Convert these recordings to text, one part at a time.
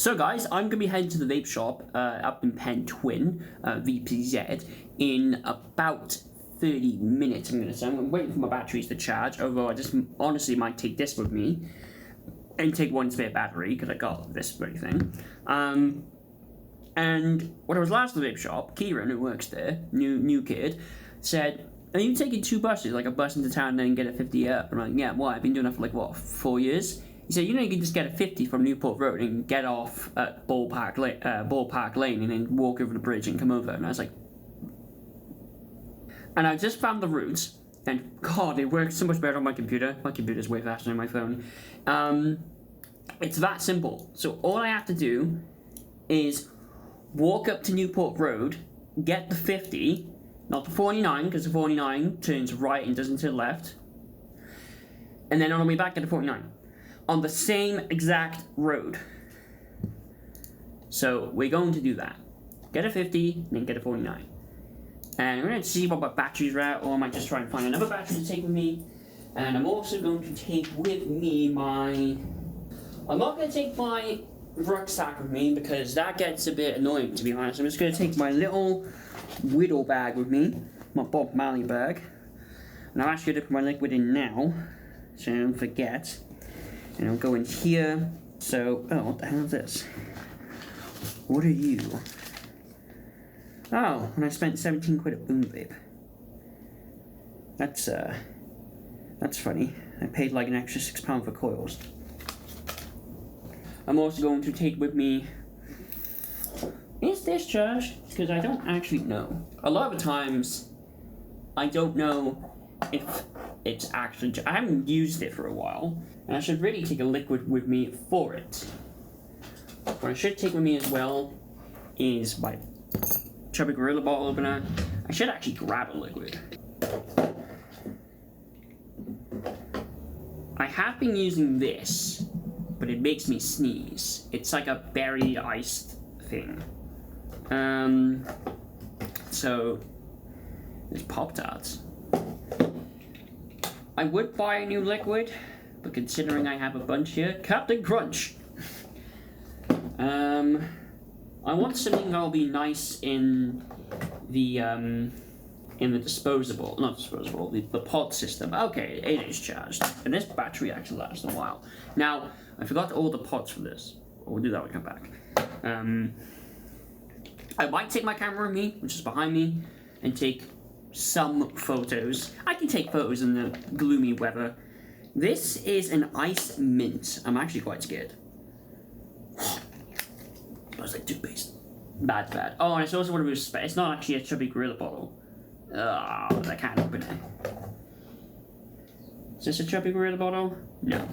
So guys, I'm going to be heading to the vape shop up in Pentwyn, VPZ, in about 30 minutes, I'm going to say. I'm waiting for my batteries to charge, although I just honestly might take this with me and take one spare battery, because I got this very thing. And when I was last at the vape shop, Kieran, who works there, new kid, said, "Are you taking two buses, like a bus into town and then get a 50 up?" And I'm like, "Yeah, why? I've been doing that for like, what, 4 years?" He said, "You know, you can just get a 50 from Newport Road and get off at Ballpark Lane and then walk over the bridge and come over." And I was like... And I just found the routes, and God, it works so much better on my computer. My computer's way faster than my phone. It's that simple. So all I have to do is walk up to Newport Road, get the 50, not the 49, because the 49 turns right and doesn't turn left, and then on the way back get the 49. On the same exact road. So we're going to do that. Get a 50, and then get a 49. And we're going to see what my batteries are at, or I might just try and find another battery to take with me. And I'm also going to take with me my... I'm not going to take my rucksack with me, because that gets a bit annoying, to be honest. I'm just going to take my little Widow bag with me, my Bob Marley bag. And I'm actually going to put my liquid in now, so I don't forget. And I'll go in here. So, oh, what the hell is this? What are you? Oh, and I spent 17 quid at Boom Vape. That's funny. I paid like an extra £6 for coils. I'm also going to take with me... Is this charged? Because I don't actually know. A lot of the times, I don't know if it's actually... I haven't used it for a while, and I should really take a liquid with me for it. What I should take with me as well is my Chubby Gorilla bottle opener. I should actually grab a liquid. I have been using this, but it makes me sneeze. It's like a berry iced thing. So there's Pop-Tarts. I would buy a new liquid, but considering I have a bunch here, Captain Crunch. I want something that'll be nice in the disposable, not disposable, the pod system. Okay, it is charged, and this battery actually lasts a while. Now, I forgot all the pods for this. We'll do that when we come back. I might take my camera with me, which is behind me, and take some photos. I can take photos in the gloomy weather. This is an ice mint. I'm actually quite scared. Smells like toothpaste. Bad. Oh, and it's also one of those. It's not actually a Chubby Gorilla bottle. I can't open it. Is this a Chubby Gorilla bottle? No.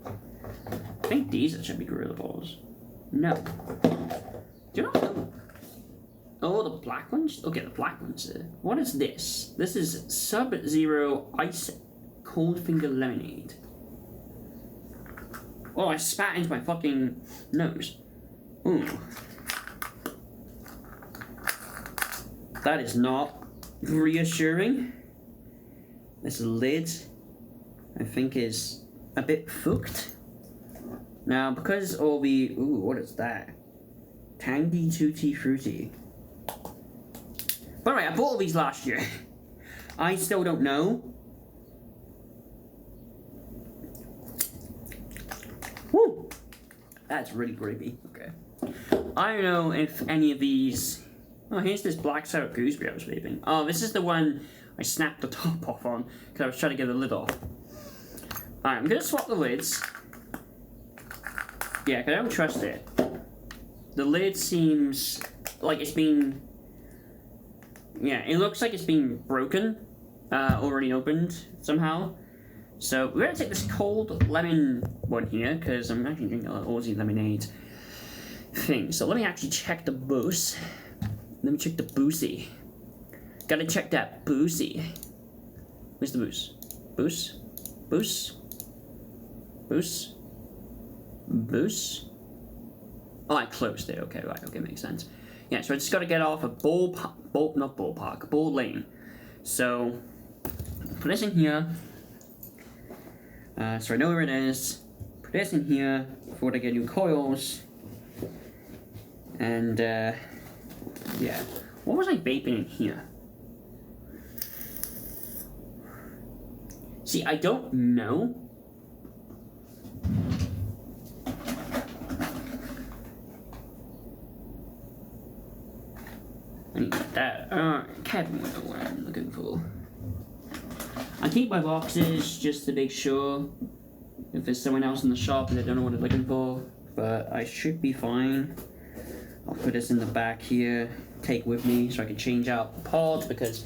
I think these are Chubby Gorilla bottles. No. Do you know? Oh, the black ones? Okay, the black ones there. What is this? This is Sub-Zero Ice Cold Finger Lemonade. Oh, I spat into my fucking nose. Ooh. That is not reassuring. This lid, I think, is a bit fucked. Now, because all the... Ooh, what is that? Tangy Tutti Fruity. By the way, I bought all these last year. I still don't know. Woo! That's really creepy. Okay. I don't know if any of these... Oh, here's this black sour gooseberry I was vaping. Oh, this is the one I snapped the top off on because I was trying to get the lid off. Alright, I'm going to swap the lids. Yeah, because I don't trust it. The lid seems like it's been... Yeah, it looks like it's been broken. Already opened somehow. So we're going to take this cold lemon one here because I'm actually drinking a Aussie lemonade thing. So let me actually check the booze. Let me check the boozy. Gotta check that boozy. Where's the booze? Booze? Booze? Booze? Booze? Oh, I closed it. Okay, right. Okay, makes sense. Yeah, so I just gotta get off a Ball Lane. So, put this in here. So I know where it is. Put this in here before I get new coils. And yeah, what was I vaping in here? See, I don't know. I need that. Cabin window, what I'm looking for. I keep my boxes just to make sure if there's someone else in the shop and they don't know what they're looking for, but I should be fine. I'll put this in the back here, take with me so I can change out the pods because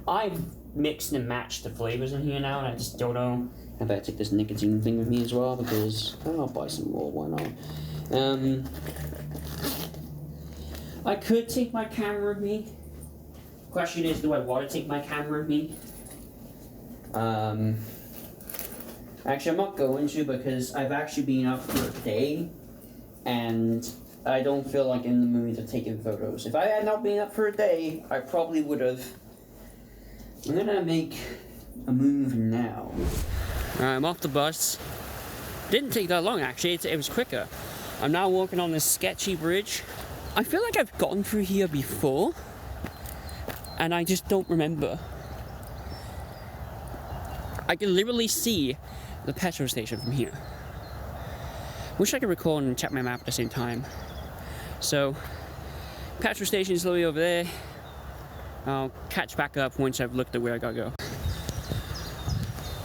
I've mixed and matched the flavors in here now and I just don't know. I better take this nicotine thing with me as well because I'll buy some more, why not? I could take my camera with me. Question is, do I want to take my camera with me? Actually, I'm not going to because I've actually been up for a day and I don't feel like in the mood of taking photos. If I had not been up for a day, I probably would have. I'm gonna make a move now. I'm off the bus. Didn't take that long actually, it was quicker. I'm now walking on this sketchy bridge. I feel like I've gone through here before and I just don't remember. I can literally see the petrol station from here. Wish I could record and check my map at the same time. So, petrol station is literally over there. I'll catch back up once I've looked at where I gotta go.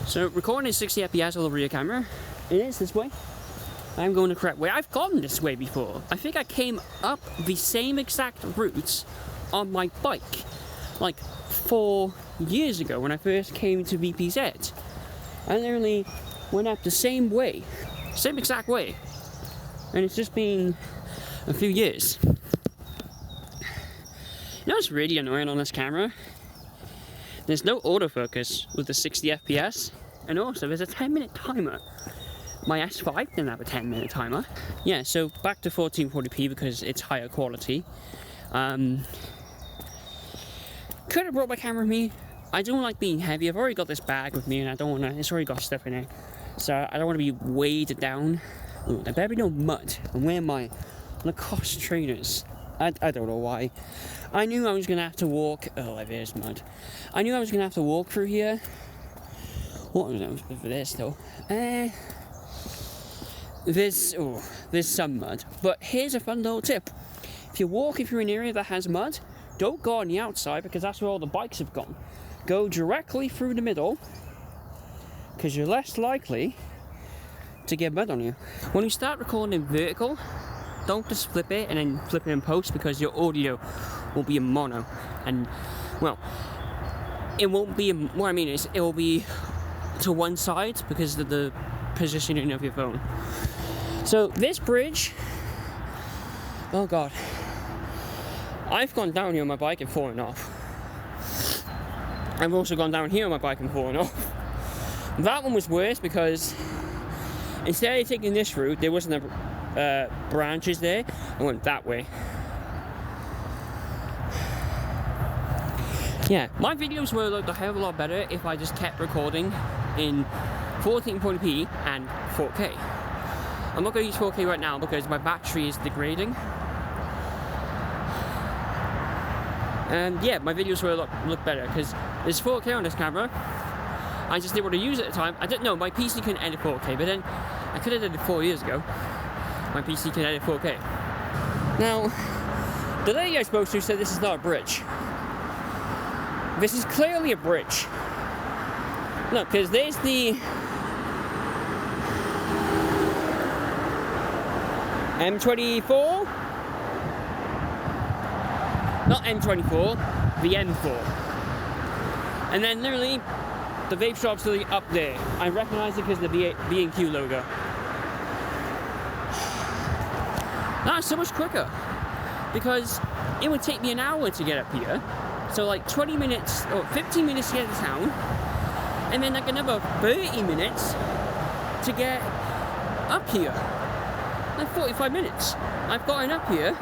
So, recording is 60 FPS all over your camera. It is this way. I'm going the correct way. I've gone this way before. I think I came up the same exact routes on my bike like 4 years ago when I first came to VPZ. I literally went up the same way, same exact way, and it's just been a few years. You know what's really annoying on this camera? There's no autofocus with the 60 FPS, and also there's a 10-minute timer. My S5 didn't have a 10-minute timer. Yeah, so back to 1440p because it's higher quality. Could have brought my camera with me. I don't like being heavy. I've already got this bag with me and I don't want to, it's already got stuff in it. So I don't want to be weighed down. Ooh, there better be no mud. I'm wearing my Lacoste trainers. I don't know why. I knew I was going to have to walk. Oh, there's mud. I knew I was going to have to walk through here. What was that for this though? There's some mud. But here's a fun little tip. If you walk through an area that has mud, don't go on the outside because that's where all the bikes have gone. Go directly through the middle because you're less likely to get mud on you. When you start recording in vertical, don't just flip it and then flip it in post because your audio will be in mono. And, well, it won't be, what I mean is, it will be to one side because of the positioning of your phone. So this bridge, oh god, I've gone down here on my bike and fallen off. I've also gone down here on my bike and fallen off. That one was worse because instead of taking this route, there wasn't a branches there. I went that way. Yeah, my videos would look a hell of a lot better if I just kept recording in 1440p and 4K. I'm not going to use 4K right now because my battery is degrading. And yeah, my videos will look better because there's 4K on this camera. I just didn't want to use it at the time. I didn't know, my PC couldn't edit 4K, but then I could have did it 4 years ago. My PC can edit 4K. Now, the lady I spoke to said this is not a bridge. This is clearly a bridge. Look, because there's the M24? Not M24, the M4. And then literally, the vape shop's literally up there. I recognize it because of the B&Q logo. That's so much quicker. Because it would take me an hour to get up here. So like 20 minutes, or 15 minutes to get to town. And then like another 30 minutes to get up here. Like 45 minutes. I've gotten up here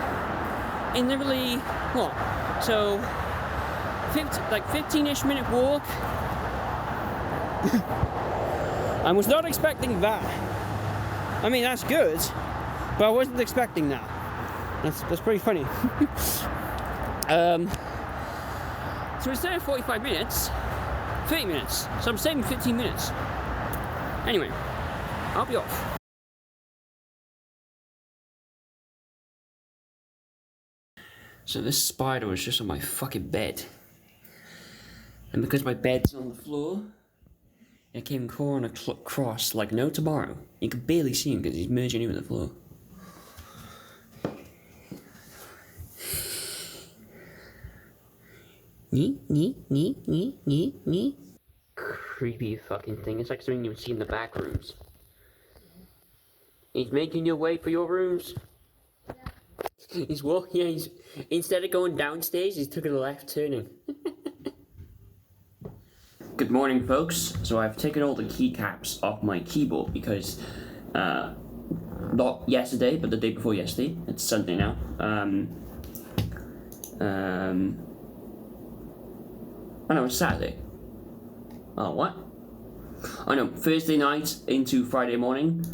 in literally, what? So, 15-ish minute walk. I was not expecting that. I mean, that's good, but I wasn't expecting that. That's pretty funny. So instead of 45 minutes, 30 minutes. So I'm saving 15 minutes. Anyway, I'll be off. So this spider was just on my fucking bed. And because my bed's on the floor, it came crawling across like no tomorrow. You can barely see him because he's merging in with the floor. Creepy fucking thing. It's like something you would see in the back rooms. He's making your way for your rooms. Yeah. He's walking. Yeah, he's instead of going downstairs, he's taking a left turning. Good morning, folks. So I've taken all the keycaps off my keyboard because, not yesterday, but the day before yesterday. It's Sunday now. Oh no, it's Saturday. Oh, what? Oh no, Thursday night into Friday morning.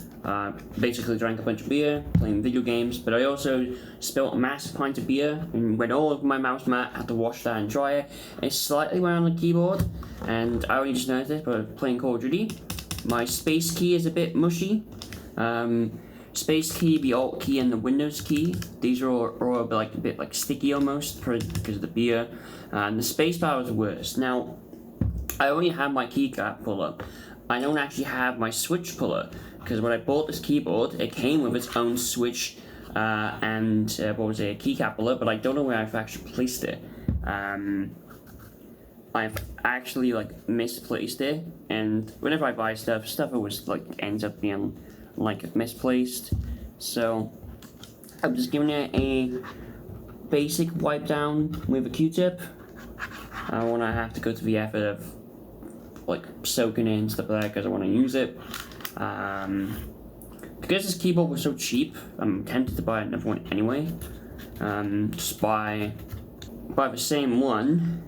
Basically drank a bunch of beer, playing video games, but I also spilled a massive pint of beer and went all over my mouse mat, had to wash that and dry it. It slightly went on the keyboard, and I only just noticed it, but playing Call of Duty. My space key is a bit mushy. Space key, the Alt key, and the Windows key. These are all like a bit like sticky almost because of the beer. And the spacebar was the worst. Now, I only have my keycap puller. I don't actually have my switch puller because when I bought this keyboard, it came with its own switch and what was it, a keycap puller, but I don't know where I've actually placed it. I've actually like misplaced it, and whenever I buy stuff always like ends up being like misplaced. So I'm just giving it a basic wipe down with a Q-tip. I want to have to go to the effort of like soaking it and stuff like that because I want to use it. Because this keyboard was so cheap, I'm tempted to buy another one anyway. Just buy the same one.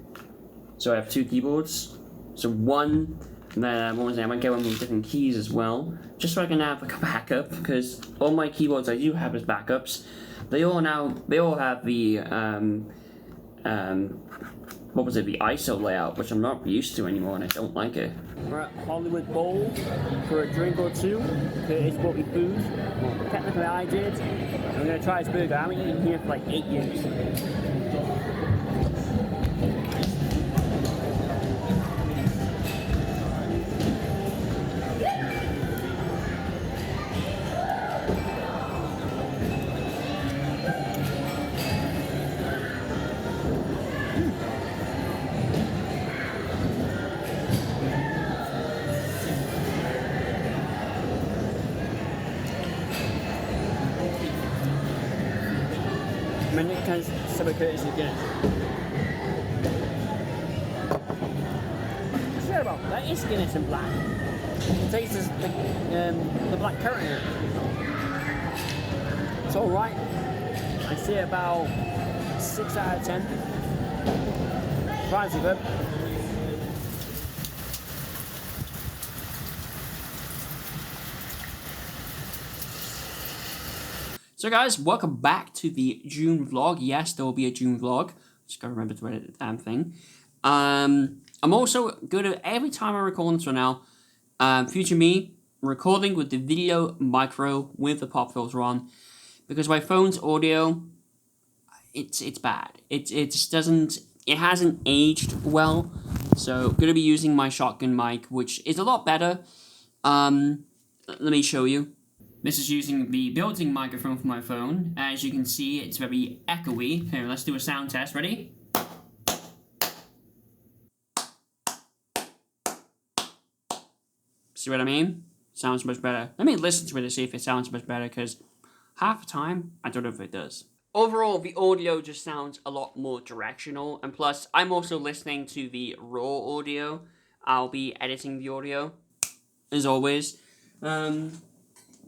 So I have two keyboards. So one, then what was it? I might get one with different keys as well, just so I can have like a backup. Because all my keyboards I do have as backups, they all have the what was it, the ISO layout, which I'm not used to anymore, and I don't like it. We're at Hollywood Bowl for a drink or two. Curtis bought me food. Well, technically I did. I'm gonna try his burger. I haven't eaten here for like 8 years. Minute kan sampai Curtis again. I swear about that is Guinness in black. It tastes the black currant in it. It's alright. I see about 6 out of 10. Fries are good. So guys, welcome back to the June vlog. Yes, there will be a June vlog. Just gotta remember to edit the damn thing. I'm also good at every time I record this right now. Future me recording with the video micro with the pop filter on, because my phone's audio, it's bad. It just doesn't. It hasn't aged well. So gonna be using my shotgun mic, which is a lot better. Let me show you. This is using the built-in microphone for my phone. As you can see, it's very echoey. Here, let's do a sound test. Ready? See what I mean? Sounds much better. Let me listen to it to see if it sounds much better, because half the time, I don't know if it does. Overall, the audio just sounds a lot more directional, and plus, I'm also listening to the raw audio. I'll be editing the audio, as always.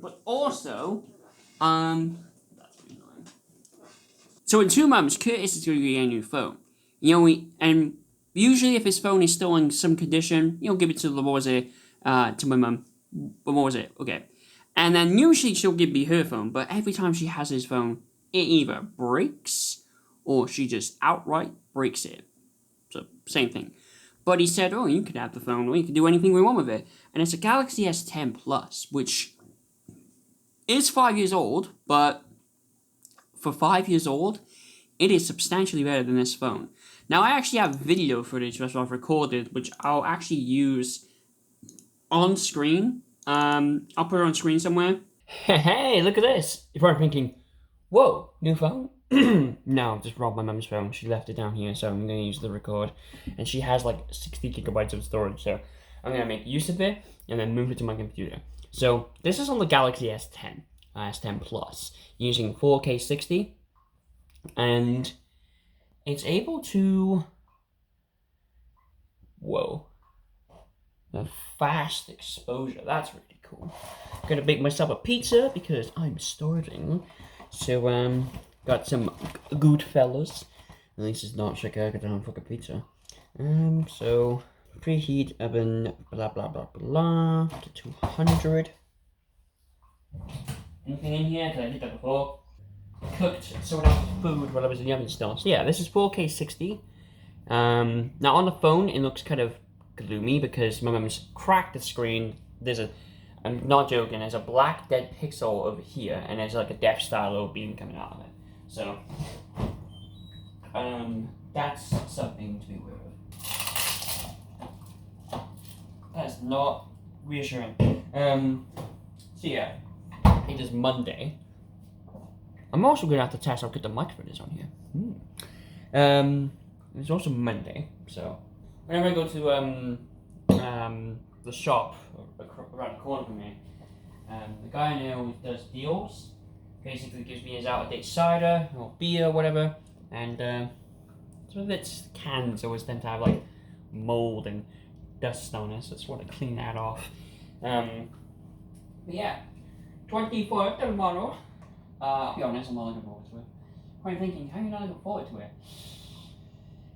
But also, that's pretty annoying. So in 2 months, Curtis is going to get a new phone. You know, and usually if his phone is still in some condition, you'll give it to to my mum. What was it? Okay. And then usually she'll give me her phone, but every time she has his phone, it either breaks or she just outright breaks it. So, same thing. But he said, oh, you can have the phone, or you can do anything we want with it. And it's a Galaxy S10 Plus, which is 5 years old, but for 5 years old, it is substantially better than this phone. Now, I actually have video footage that I've recorded, which I'll actually use on screen. I'll put it on screen somewhere. Hey, look at this. If I'm thinking, whoa, new phone? No, I've just robbed my mum's phone. She left it down here, so I'm going to use the record. And she has like 60 gigabytes of storage, so I'm going to make use of it and then move it to my computer. So this is on the Galaxy S10, S10 Plus, using 4K 60. And it's able to... Whoa. The fast exposure. That's really cool. I'm gonna make myself a pizza because I'm starving. So, got some Goodfellas. At least it's not Chicago down fucking pizza. So, preheat oven, blah, blah, blah, blah, to 200. Anything in here? Did I did that before? Cooked someone else's food while I was in the oven still. So yeah, this is 4K 60. Now on the phone, it looks kind of gloomy because my mum's cracked the screen. I'm not joking, there's a black dead pixel over here, and there's like a Death Star little beam coming out of it. So, that's something to be aware of. That's not reassuring. So yeah, it is Monday. I'm also going to have to test how good the microphone is on here. It's also Monday, so whenever I go to the shop around the corner from me, the guy I know does deals. Basically gives me his out-of-date cider or beer or whatever, and some of its cans always tend to have like mold and dust on it, so I just want to clean that off. But yeah, 24th tomorrow. I'll be honest, I'm not looking forward to it. I'm thinking, how are you not looking forward to it?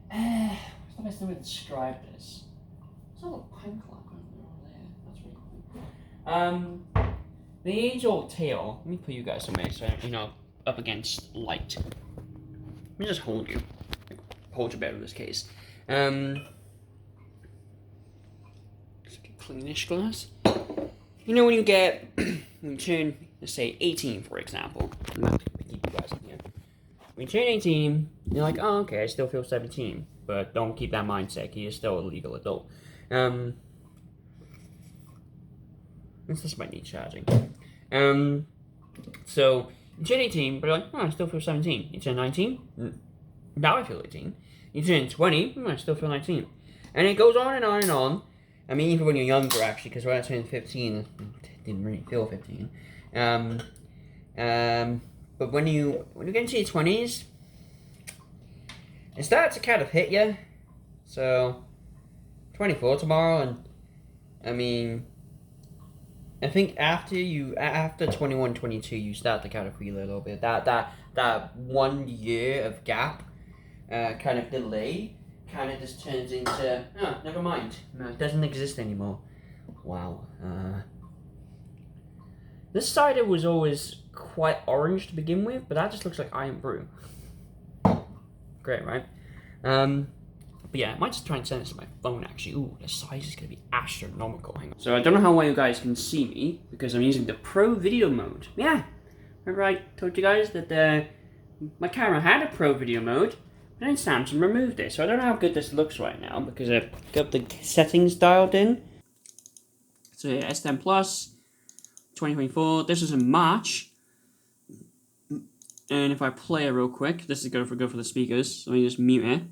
What's the best way to describe this? It's a little pine clock over there. That's really cool. The age-old tale. Let me put you guys somewhere so you know up against light. Let me just hold you. Hold you better in this case. Cleanish glass. You know when you get when you turn, let's say 18 for example. I'm not gonna keep you guys in here. When you turn 18, you're like, oh okay, I still feel 17. But don't keep that mindset, he is still a legal adult. This just might need charging. So you turn 18, but you're like, oh, I still feel 17. You turn 19, now I feel 18. You turn 20, I still feel 19. And it goes on and on and on. I mean, even when you're younger, actually, because when I turned 15, I didn't really feel 15. But when you get into your 20s, it starts to kind of hit you. So, 24 tomorrow, and I mean, I think after 21, 22, you start to kind of feel it a little bit. That 1 year of gap, kind of delay, kind of just turns into, oh, never mind, it doesn't exist anymore. Wow. This cider was always quite orange to begin with, but that just looks like Iron Brew. Great, right? But yeah, I might just try and send this to my phone actually. Ooh, the size is gonna be astronomical. Hang on. So I don't know how well you guys can see me because I'm using the Pro Video mode. Yeah, remember I told you guys that my camera had a Pro Video mode, but then Samsung removed it. So I don't know how good this looks right now because I've got the settings dialed in. So yeah, S10 Plus, 2024. This is in March. And if I play it real quick, this is good for the speakers. So let me just mute it.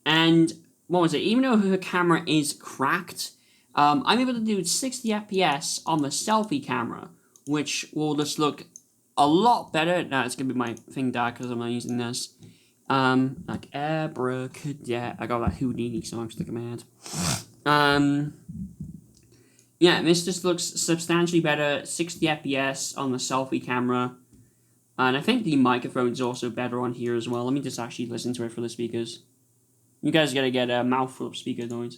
And what was it? Even though her camera is cracked, I'm able to do 60 FPS on the selfie camera, which will just look a lot better. Now it's gonna be my thing dark because I'm not using this. Like abracadabra. I got that Houdini song stuck in my head. Yeah, this just looks substantially better. 60 FPS on the selfie camera. And I think the microphone's also better on here as well. Let me just actually listen to it for the speakers. You guys gotta get a mouthful of speaker noise.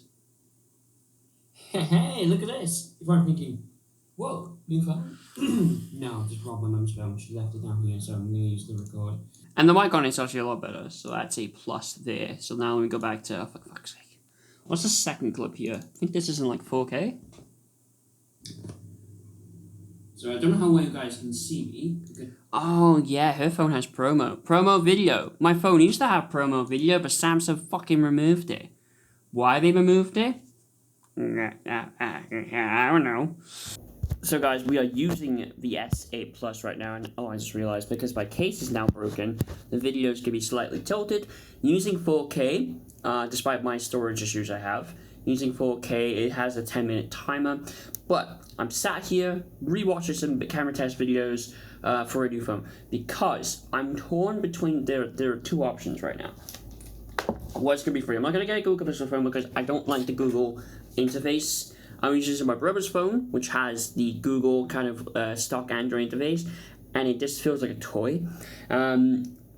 Hey, look at this. If I'm thinking, Whoa, new phone? No, just Rob my mum's phone. She left it down here, so I'm gonna use the record. And the mic on it's actually a lot better, so that's a plus there. So now let me go back to, oh, for fuck's sake. What's the second clip here? I think this is in like 4K. So I don't know how well you guys can see me. Okay. Oh yeah, her phone has promo. Promo video. My phone used to have promo video, but Samsung fucking removed it. Why they removed it? I don't know. So guys, we are using the S8 Plus right now, and I just realized because my case is now broken, the videos can be slightly tilted. Using 4K, despite my storage issues I have, using 4K, it has a 10-minute timer, but I'm sat here rewatching some camera test videos for a new phone because I'm torn between, there are two options right now. What's going to be free? I'm not going to get a Google Pixel phone because I don't like the Google interface. I'm using my brother's phone, which has the Google kind of stock Android interface, and it just feels like a toy.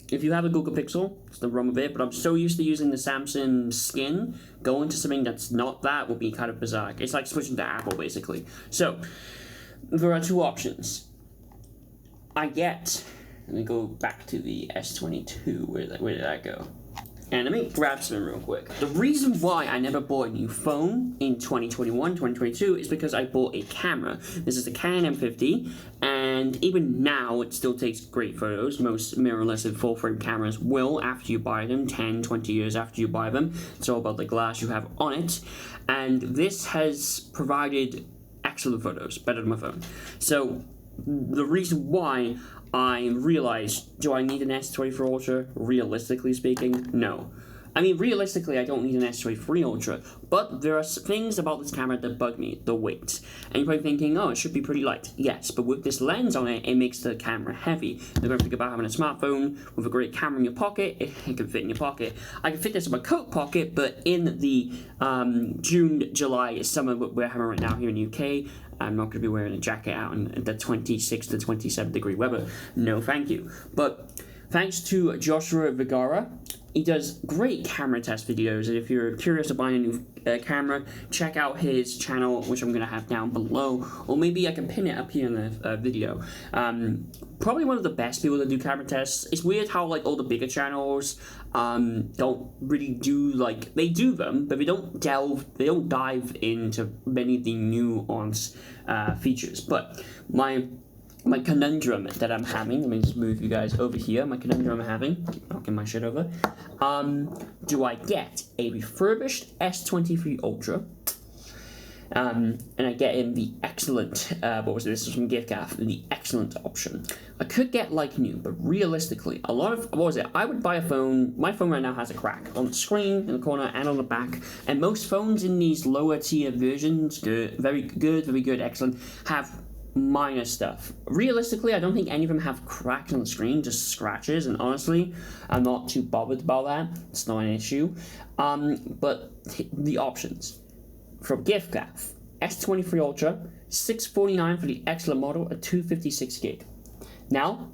If you have a Google Pixel, it's the wrong with it, but I'm so used to using the Samsung skin, going to something that's not that would be kind of bizarre. It's like switching to Apple, basically. So, there are two options. Let me go back to the S22, where did that go? And let me grab something real quick. The reason why I never bought a new phone in 2021, 2022 is because I bought a camera. This is the Canon M50, and even now it still takes great photos. Most mirrorless and full-frame cameras will after you buy them, 10, 20 years after you buy them. It's all about the glass you have on it. And this has provided excellent photos, better than my phone. So the reason why I realized, do I need an S23 Ultra? Realistically speaking, no. I mean, realistically, I don't need an S23 Ultra, but there are things about this camera that bug me, the weight. And you're probably thinking, oh, it should be pretty light. Yes, but with this lens on it, it makes the camera heavy. You're going to think about having a smartphone with a great camera in your pocket, it can fit in your pocket. I can fit this in my coat pocket, but in the June, July, summer we're having right now here in the UK, I'm not going to be wearing a jacket out in the 26 to 27 degree weather. No, thank you. But thanks to Joshua Vergara, he does great camera test videos, and if you're curious about buying a new camera, check out his channel, which I'm going to have down below, or maybe I can pin it up here in the video. Probably one of the best people to do camera tests. It's weird how like all the bigger channels don't really do, like, they do them, but they don't dive into many of the nuanced features. But my conundrum that I'm having, let me just move you guys over here, my conundrum I'm having, knocking my shit over, do I get a refurbished S23 Ultra, and I get in the excellent, this was from GiftGaff, the excellent option. I could get like new, but realistically, I would buy a phone, my phone right now has a crack on the screen, in the corner, and on the back, and most phones in these lower tier versions, very good, excellent, have minor stuff. Realistically, I don't think any of them have cracks on the screen, just scratches, and honestly, I'm not too bothered about that. It's not an issue. But the options. From GiftGaff, S23 Ultra, $649 for the excellent model at 256 gig. Now,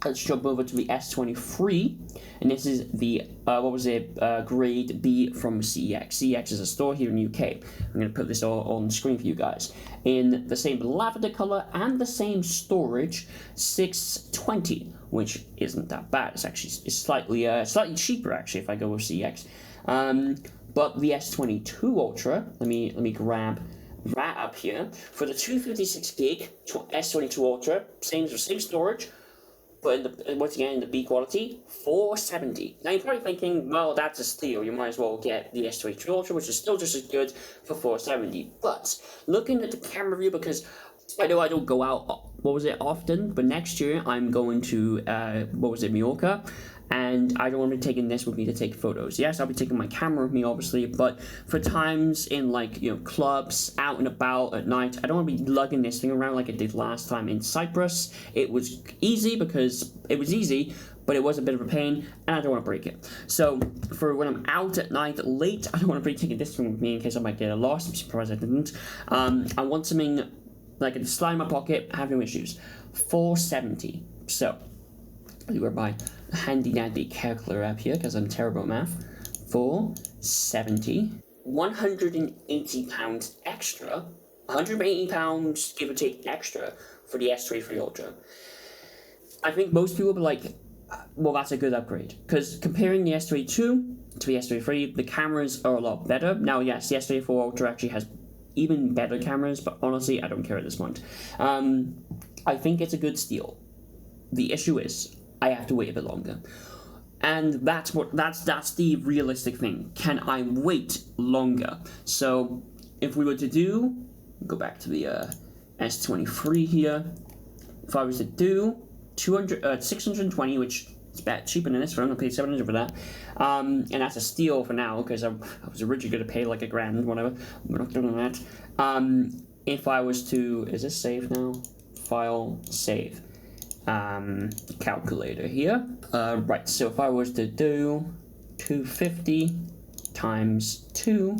let's jump over to the S23, and this is the, grade B from CEX. CEX is a store here in the UK. I'm going to put this all on the screen for you guys. In the same lavender color and the same storage, 620, which isn't that bad. It's slightly cheaper actually if I go with CEX. But the S22 Ultra, let me grab that up here. For the 256 gig S22 Ultra, same storage, but once again in the B quality, $470. Now you're probably thinking, well, that's a steal. You might as well get the S23 Ultra, which is still just as good for $470. But looking at the camera view, because I know I don't go out often, but next year I'm going to Mallorca, and I don't want to be taking this with me to take photos. Yes, I'll be taking my camera with me, obviously, but for times in, like, clubs, out and about at night, I don't want to be lugging this thing around like I did last time in Cyprus. It was easy, but it was a bit of a pain, and I don't want to break it. So, for when I'm out at night, late, I don't want to be taking this thing with me in case I might get lost. I'm surprised I didn't. I want something that I can slide in my pocket, have no issues. $470. So, I'll grab my handy dandy calculator up here because I'm terrible at math. $470. £180 extra £180, give or take, extra for the S23 Ultra. I think most people will be like, well, that's a good upgrade. Because comparing the S22 to the S23, the cameras are a lot better. Now, yes, the S24 Ultra actually has even better cameras, but honestly, I don't care at this point. I think it's a good steal. The issue is, I have to wait a bit longer. And that's the realistic thing. Can I wait longer? So, if we were to do, go back to the S23 here. If I was to do 620, which is cheaper than this phone, I'll pay $700 for that. And that's a steal for now, because I was originally going to pay like $1,000, whatever. We're not doing that. If I was to, is this save now? File, save. Calculator here. Right, so if I was to do 250 times 2,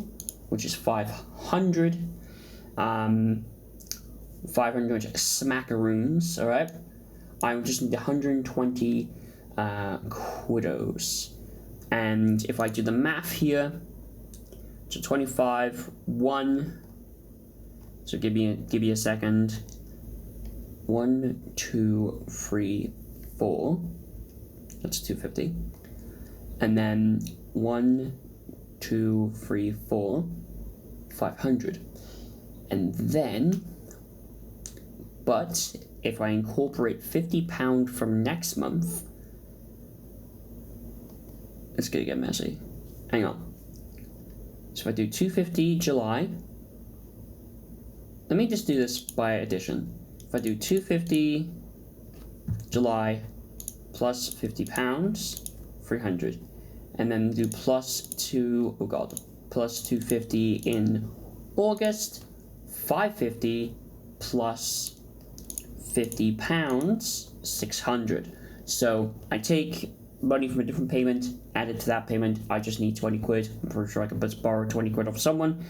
which is 500, 500 smackaroons, alright? I would just need 120 quiddos. And if I do the math here, so 25, 1, so give me a second. 1, 2, 3, 4. That's 250. And then 1, 2, 3, 4, 500. And then, but if I incorporate £50 from next month, it's gonna get messy. Hang on. So if I do 250 July, let me just do this by addition. If I do 250 July plus £50, 300, and then do plus 250 in August, 550 plus £50, 600. So I take money from a different payment, add it to that payment. I just need 20 quid. I'm pretty sure I can just borrow 20 quid off someone,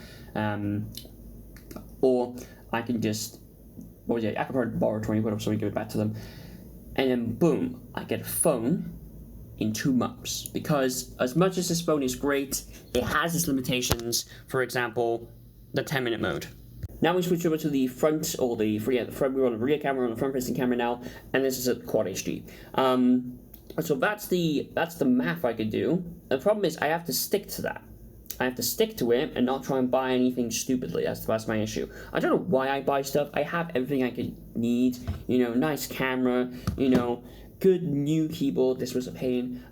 or I can just. I can probably borrow 20 quid off someone and give it back to them. And then boom, I get a phone in 2 months. Because as much as this phone is great, it has its limitations. For example, the 10-minute mode. Now we switch over to the front, or the front. We're on the rear camera, on the front-facing camera now, and this is a Quad HD. So that's the math I could do. The problem is I have to stick to that. I have to stick to it and not try and buy anything stupidly. That's my issue. I don't know why I buy stuff. I have everything I could need. You know, nice camera. You know, good new keyboard. This was a pain.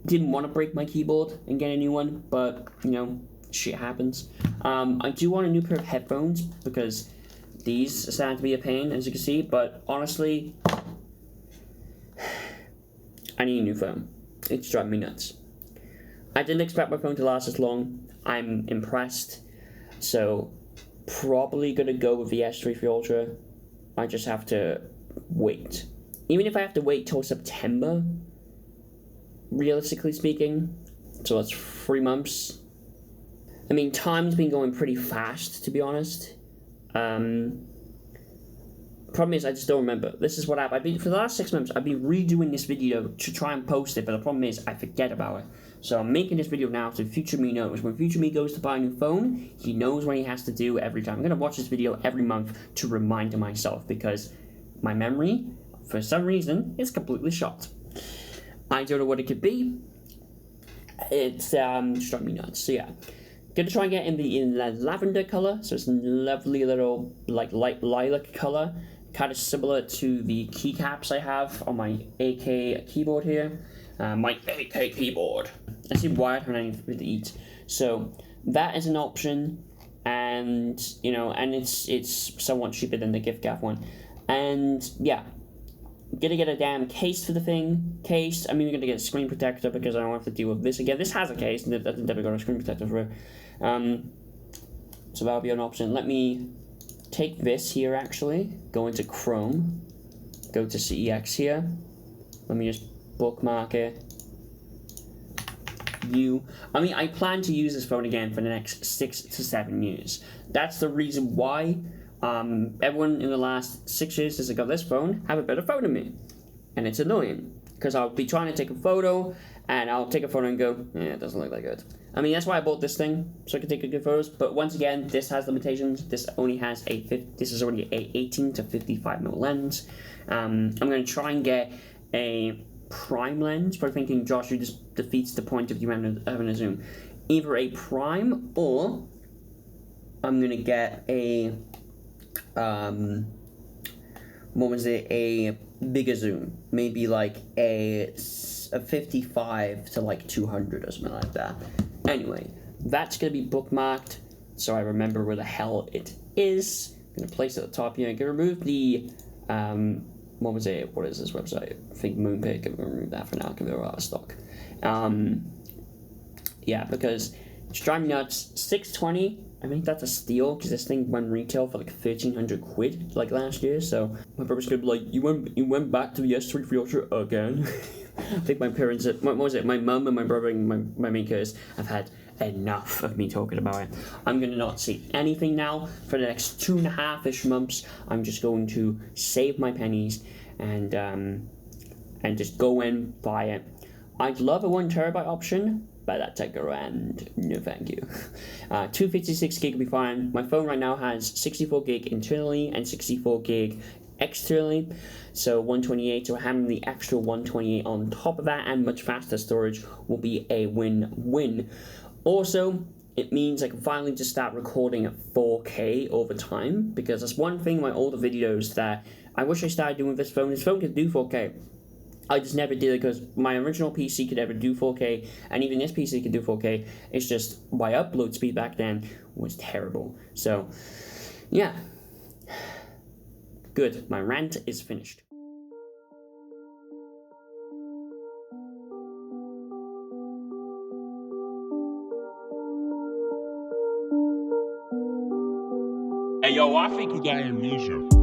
Didn't want to break my keyboard and get a new one, but you know, shit happens. I do want a new pair of headphones because these sound to be a pain, as you can see. But honestly, I need a new phone. It's driving me nuts. I didn't expect my phone to last as long. I'm impressed. So, probably gonna go with the S23 Ultra. I just have to wait. Even if I have to wait till September, realistically speaking, so that's 3 months. I mean, time's been going pretty fast, to be honest. Problem is, I just don't remember. This is what happened. For the last 6 months, I've been redoing this video to try and post it, but the problem is, I forget about it. So I'm making this video now so future me knows. When future me goes to buy a new phone, he knows what he has to do every time. I'm going to watch this video every month to remind myself, because my memory, for some reason, is completely shot. I don't know what it could be. It's struck me nuts. So yeah. Gonna try and get in the lavender color, so it's a lovely little like light lilac color, kind of similar to the keycaps I have on my AK keyboard here. My AK keyboard. I see why I don't have anything to eat. So that is an option, and you know, and it's somewhat cheaper than the gift one. And yeah, gonna get a damn case for the thing. Case. I mean, we're gonna get a screen protector because I don't have to deal with this again. This has a case, and it doesn't never got a screen protector for it. So that'll be an option. Let me take this here actually. Go into Chrome. Go to CEX here. Let me just bookmark it. I mean, I plan to use this phone again for the next 6 to 7 years. That's the reason why everyone in the last 6 years since I got this phone have a better phone than me. And it's annoying, because I'll be trying to take a photo, and I'll take a photo and go, yeah, it doesn't look that good. I mean, that's why I bought this thing, so I can take good photos. But once again, this has limitations. This only has this is already a 18 to 55mm lens. I'm going to try and get a prime lens, but I'm thinking, Josh, you just defeats the point of you having a zoom. Either a prime, or I'm going to get a, what was it, a bigger zoom. Maybe like a 55 to like 200 or something like that. Anyway, that's going to be bookmarked, so I remember where the hell it is. I'm going to place it at the top here. I'm going to remove the, what was it? What is this website? I think Moonpig. I'm going to remove that for now because they're out of stock. Yeah, because it's driving me nuts. 620. I think that's a steal because this thing went retail for like 1,300 quid like last year. So my brother's gonna be like, you went back to the S23 Ultra again. I think my parents, what was it? My mum and my brother and my makers have had enough of me talking about it. I'm gonna not see anything now for the next 2.5-ish months. I'm just going to save my pennies and just go and buy it. I'd love a 1TB option, but that's a grand no thank you. 256 gig will be fine. My phone right now has 64 gig internally and 64 gig externally, so 128, so having the extra 128 on top of that and much faster storage will be a win-win. Also, it means I can finally just start recording at 4K over time, because that's one thing in my older videos that I wish I started doing with this phone. This phone can do 4K. I just never did it because my original PC could never do 4K, and even this PC could do 4K. It's just my upload speed back then was terrible. So, yeah. Good, my rant is finished. Hey yo, I think you got amnesia.